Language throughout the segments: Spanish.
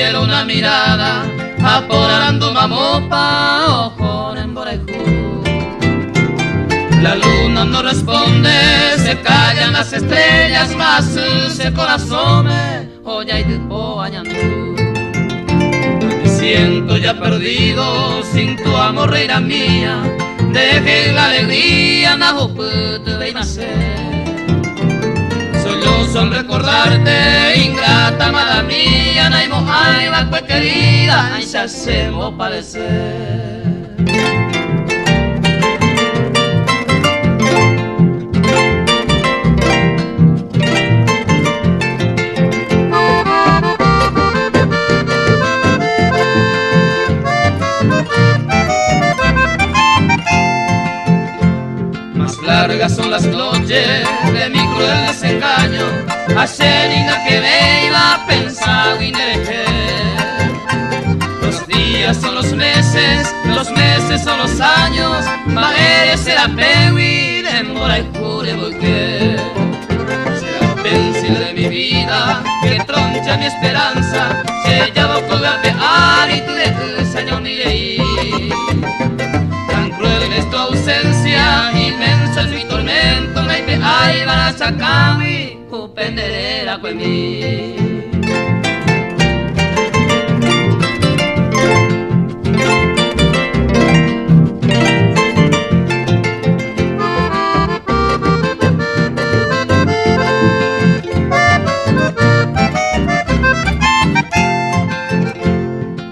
cielo una mirada, aporando mamopa, ojo en Borejú. La luna no responde, se callan las estrellas, más se corazón oya y tipo añandú. Me siento ya perdido, sin tu amor, reina mía, deje la alegría, najopute de nacer. Solo son recordarte, ingrata amada mía, naimo aiba pues querida, ay se hacemos padecer. Largas son las noches de mi cruel desengaño, ayer que me iba pensado y nereje. Los días son los meses son los años, maere será pehuil, embora y jure volqué. Será el pensil de mi vida, que troncha mi esperanza, se llama con golpear y tú de señor ni leí. Tan cruel es tu ausencia, inmenso es mi tormento, naipe ay barachacami, upenderera pues mí.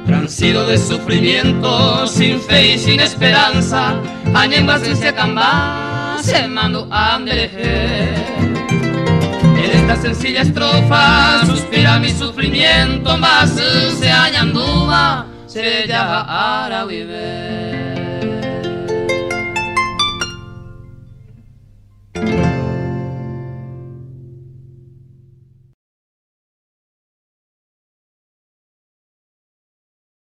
Transido de sufrimiento, sin fe y sin esperanza, añembas de ese cambá, se mando a andereje. En esta sencilla estrofa suspira mi sufrimiento, más se añandúa, se llama ara viver.